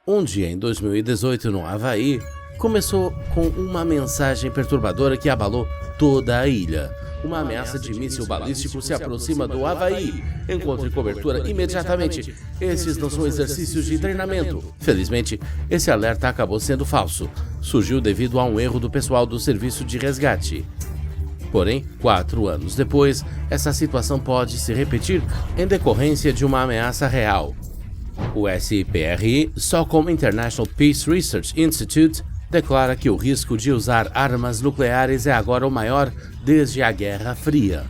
Um dia em 2018, no Havaí, começou com uma mensagem perturbadora que abalou toda a ilha. Uma ameaça de míssil balístico se aproxima do Havaí. Encontre cobertura imediatamente. Esses não são exercícios de treinamento. Felizmente, esse alerta acabou sendo falso. Surgiu devido a um erro do pessoal do serviço de resgate. Porém, 4 anos depois, essa situação pode se repetir em decorrência de uma ameaça real. O SIPRI, Stockholm International Peace Research Institute, declara que o risco de usar armas nucleares é agora o maior desde a Guerra Fria.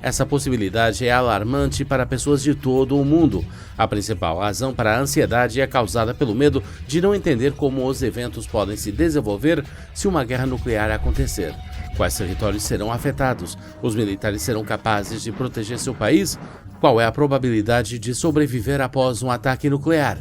Essa possibilidade é alarmante para pessoas de todo o mundo. A principal razão para a ansiedade é causada pelo medo de não entender como os eventos podem se desenvolver se uma guerra nuclear acontecer. Quais territórios serão afetados? Os militares serão capazes de proteger seu país? Qual é a probabilidade de sobreviver após um ataque nuclear?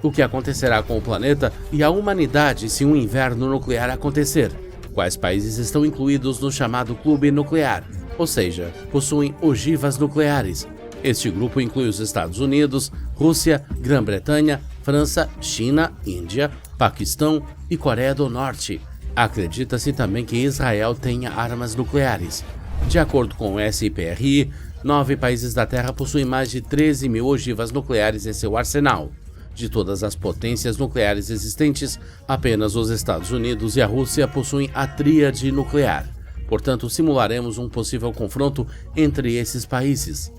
O que acontecerá com o planeta e a humanidade se um inverno nuclear acontecer? Quais países estão incluídos no chamado clube nuclear? Ou seja, possuem ogivas nucleares. Este grupo inclui os Estados Unidos, Rússia, Grã-Bretanha, França, China, Índia, Paquistão e Coreia do Norte. Acredita-se também que Israel tenha armas nucleares. De acordo com o SIPRI, 9 países da Terra possuem mais de 13 mil ogivas nucleares em seu arsenal. De todas as potências nucleares existentes, apenas os Estados Unidos e a Rússia possuem a tríade nuclear. Portanto, simularemos um possível confronto entre esses países.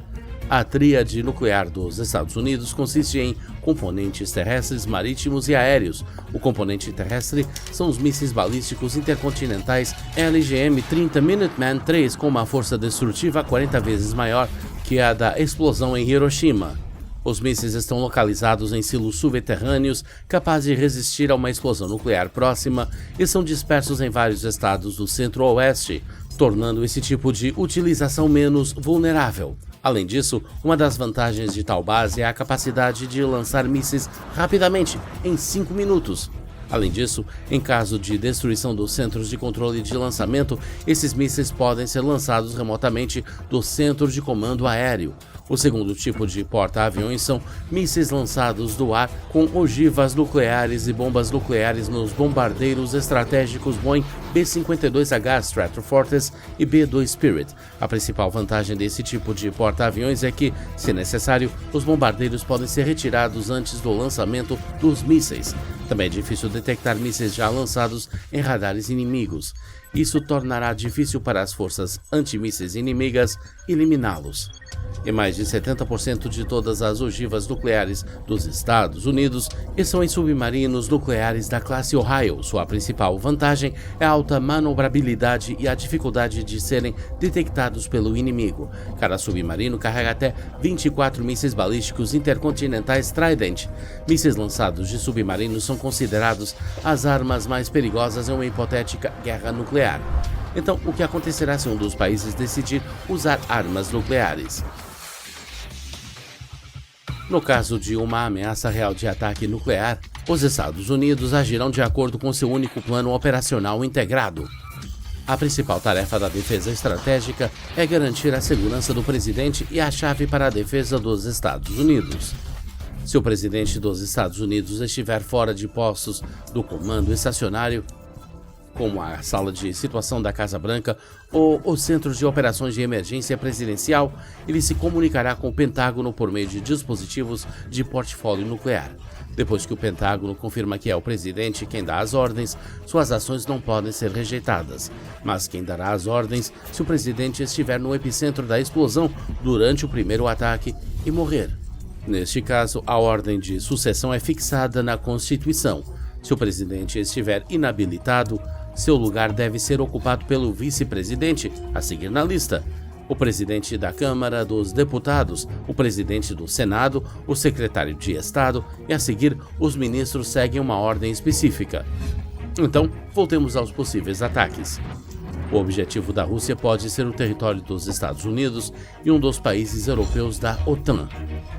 A tríade nuclear dos Estados Unidos consiste em componentes terrestres, marítimos e aéreos. O componente terrestre são os mísseis balísticos intercontinentais LGM-30 Minuteman III, com uma força destrutiva 40 vezes maior que a da explosão em Hiroshima. Os mísseis estão localizados em silos subterrâneos, capazes de resistir a uma explosão nuclear próxima, e são dispersos em vários estados do centro-oeste, tornando esse tipo de utilização menos vulnerável. Além disso, uma das vantagens de tal base é a capacidade de lançar mísseis rapidamente, em 5 minutos. Além disso, em caso de destruição dos centros de controle de lançamento, esses mísseis podem ser lançados remotamente do centro de comando aéreo. O segundo tipo de porta-aviões são mísseis lançados do ar com ogivas nucleares e bombas nucleares nos bombardeiros estratégicos Boeing B-52H Stratofortress e B-2 Spirit. A principal vantagem desse tipo de porta-aviões é que, se necessário, os bombardeiros podem ser retirados antes do lançamento dos mísseis. Também é difícil detectar mísseis já lançados em radares inimigos. Isso tornará difícil para as forças antimísseis inimigas eliminá-los. E mais de 70% de todas as ogivas nucleares dos Estados Unidos estão em submarinos nucleares da classe Ohio. Sua principal vantagem é a alta manobrabilidade e a dificuldade de serem detectados pelo inimigo. Cada submarino carrega até 24 mísseis balísticos intercontinentais Trident. Mísseis lançados de submarinos são considerados as armas mais perigosas em uma hipotética guerra nuclear. Então, o que acontecerá se um dos países decidir usar armas nucleares? No caso de uma ameaça real de ataque nuclear, os Estados Unidos agirão de acordo com seu único plano operacional integrado. A principal tarefa da defesa estratégica é garantir a segurança do presidente e a chave para a defesa dos Estados Unidos. Se o presidente dos Estados Unidos estiver fora de postos do comando estacionário, como a sala de situação da Casa Branca ou os centros de operações de emergência presidencial, ele se comunicará com o Pentágono por meio de dispositivos de portfólio nuclear. Depois que o Pentágono confirma que é o presidente quem dá as ordens, suas ações não podem ser rejeitadas. Mas quem dará as ordens se o presidente estiver no epicentro da explosão durante o primeiro ataque e morrer? Neste caso, a ordem de sucessão é fixada na Constituição. Se o presidente estiver inabilitado, seu lugar deve ser ocupado pelo vice-presidente, a seguir na lista: o presidente da Câmara dos Deputados, o presidente do Senado, o secretário de Estado e, a seguir, os ministros seguem uma ordem específica. Então, voltemos aos possíveis ataques. O objetivo da Rússia pode ser o território dos Estados Unidos e um dos países europeus da OTAN.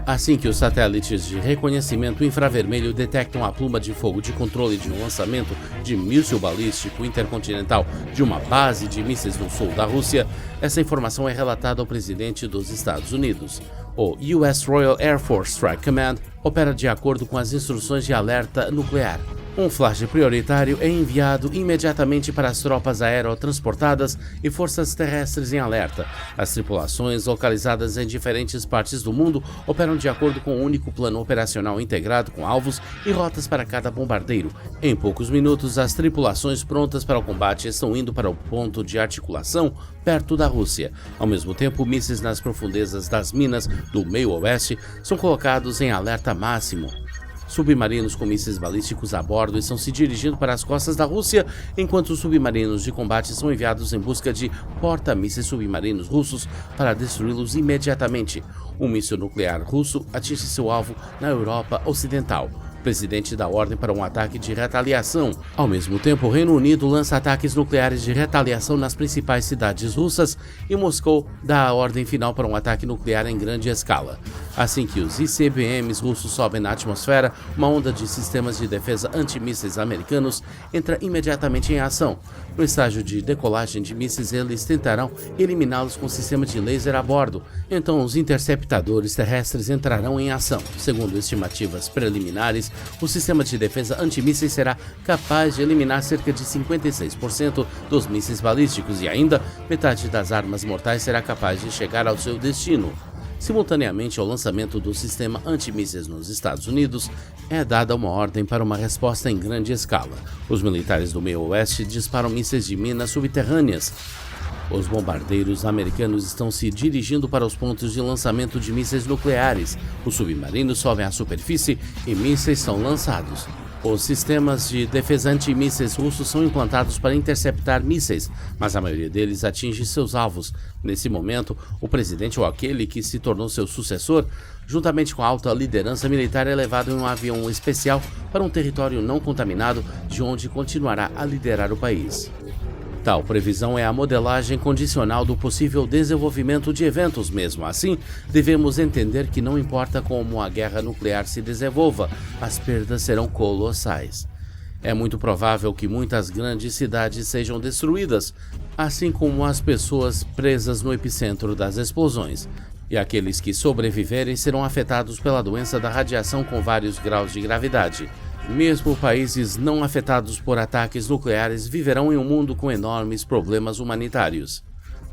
Assim que os satélites de reconhecimento infravermelho detectam a pluma de fogo de controle de um lançamento de míssil balístico intercontinental de uma base de mísseis no sul da Rússia, essa informação é relatada ao presidente dos Estados Unidos. O US Royal Air Force Strike Command opera de acordo com as instruções de alerta nuclear. Um flash prioritário é enviado imediatamente para as tropas aerotransportadas e forças terrestres em alerta. As tripulações, localizadas em diferentes partes do mundo, operam de acordo com um único plano operacional integrado com alvos e rotas para cada bombardeiro. Em poucos minutos, as tripulações prontas para o combate estão indo para o ponto de articulação perto da Rússia. Ao mesmo tempo, mísseis nas profundezas das minas do meio-oeste são colocados em alerta máximo. Submarinos com mísseis balísticos a bordo estão se dirigindo para as costas da Rússia, enquanto os submarinos de combate são enviados em busca de porta-mísseis submarinos russos para destruí-los imediatamente. Um míssil nuclear russo atinge seu alvo na Europa Ocidental. O presidente dá ordem para um ataque de retaliação. Ao mesmo tempo, o Reino Unido lança ataques nucleares de retaliação nas principais cidades russas e Moscou dá a ordem final para um ataque nuclear em grande escala. Assim que os ICBMs russos sobem na atmosfera, uma onda de sistemas de defesa antimísseis americanos entra imediatamente em ação. No estágio de decolagem de mísseis, eles tentarão eliminá-los com sistema de laser a bordo. Então, os interceptadores terrestres entrarão em ação. Segundo estimativas preliminares, o sistema de defesa antimísseis será capaz de eliminar cerca de 56% dos mísseis balísticos e ainda metade das armas mortais será capaz de chegar ao seu destino. Simultaneamente ao lançamento do sistema antimísseis nos Estados Unidos, é dada uma ordem para uma resposta em grande escala. Os militares do meio-oeste disparam mísseis de minas subterrâneas. Os bombardeiros americanos estão se dirigindo para os pontos de lançamento de mísseis nucleares. Os submarinos sobem à superfície e mísseis são lançados. Os sistemas de defesa antimísseis russos são implantados para interceptar mísseis, mas a maioria deles atinge seus alvos. Nesse momento, o presidente ou aquele que se tornou seu sucessor, juntamente com a alta liderança militar, é levado em um avião especial para um território não contaminado, de onde continuará a liderar o país. Tal previsão é a modelagem condicional do possível desenvolvimento de eventos. Mesmo assim, devemos entender que não importa como a guerra nuclear se desenvolva, as perdas serão colossais. É muito provável que muitas grandes cidades sejam destruídas, assim como as pessoas presas no epicentro das explosões. E aqueles que sobreviverem serão afetados pela doença da radiação com vários graus de gravidade. Mesmo países não afetados por ataques nucleares viverão em um mundo com enormes problemas humanitários.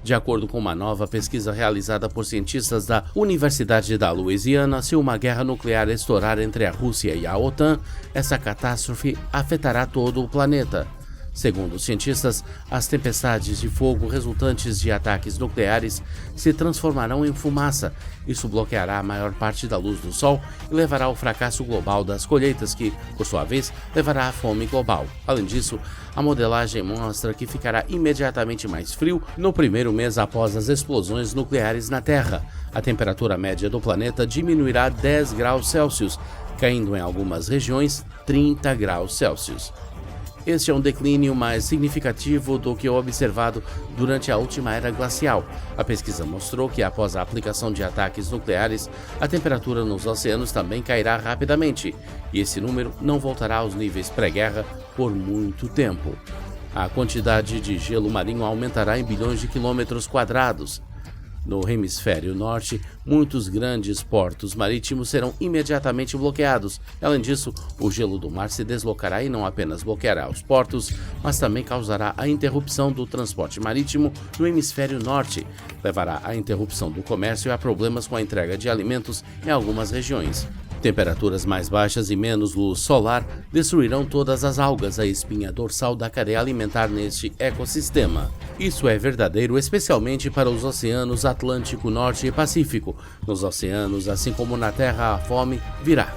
De acordo com uma nova pesquisa realizada por cientistas da Universidade da Louisiana, se uma guerra nuclear estourar entre a Rússia e a OTAN, essa catástrofe afetará todo o planeta. Segundo os cientistas, as tempestades de fogo resultantes de ataques nucleares se transformarão em fumaça. Isso bloqueará a maior parte da luz do Sol e levará ao fracasso global das colheitas, que, por sua vez, levará à fome global. Além disso, a modelagem mostra que ficará imediatamente mais frio no primeiro mês após as explosões nucleares na Terra. A temperatura média do planeta diminuirá 10 graus Celsius, caindo em algumas regiões 30 graus Celsius. Este é um declínio mais significativo do que o observado durante a última era glacial. A pesquisa mostrou que após a aplicação de ataques nucleares, a temperatura nos oceanos também cairá rapidamente, e esse número não voltará aos níveis pré-guerra por muito tempo. A quantidade de gelo marinho aumentará em bilhões de quilômetros quadrados. No hemisfério norte, muitos grandes portos marítimos serão imediatamente bloqueados. Além disso, o gelo do mar se deslocará e não apenas bloqueará os portos, mas também causará a interrupção do transporte marítimo no hemisfério norte. Levará à interrupção do comércio e a problemas com a entrega de alimentos em algumas regiões. Temperaturas mais baixas e menos luz solar destruirão todas as algas, a espinha dorsal da cadeia alimentar neste ecossistema. Isso é verdadeiro especialmente para os oceanos Atlântico, Norte e Pacífico. Nos oceanos, assim como na Terra, a fome virá.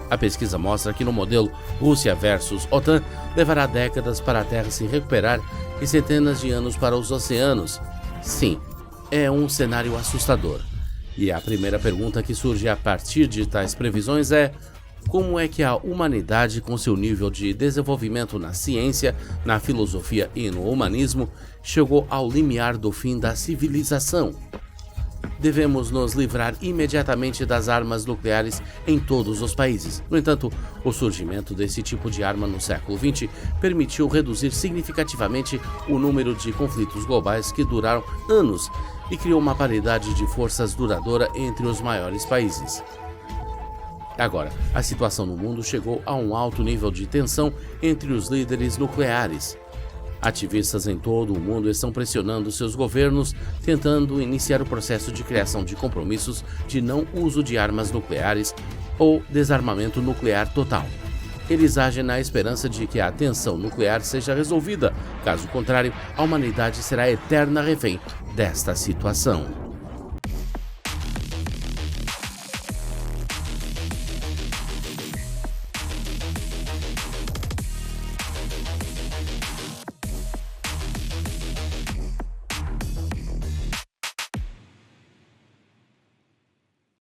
A pesquisa mostra que no modelo Rússia versus OTAN levará décadas para a Terra se recuperar e centenas de anos para os oceanos. Sim, é um cenário assustador. E a primeira pergunta que surge a partir de tais previsões é: como é que a humanidade, com seu nível de desenvolvimento na ciência, na filosofia e no humanismo, chegou ao limiar do fim da civilização? devemos nos livrar imediatamente das armas nucleares em todos os países. No entanto, o surgimento desse tipo de arma no século XX permitiu reduzir significativamente o número de conflitos globais que duraram anos e criou uma paridade de forças duradoura entre os maiores países. Agora, a situação no mundo chegou a um alto nível de tensão entre os líderes nucleares. Ativistas em todo o mundo estão pressionando seus governos, tentando iniciar o processo de criação de compromissos de não uso de armas nucleares ou desarmamento nuclear total. Eles agem na esperança de que a tensão nuclear seja resolvida. Caso contrário, a humanidade será eterna refém desta situação.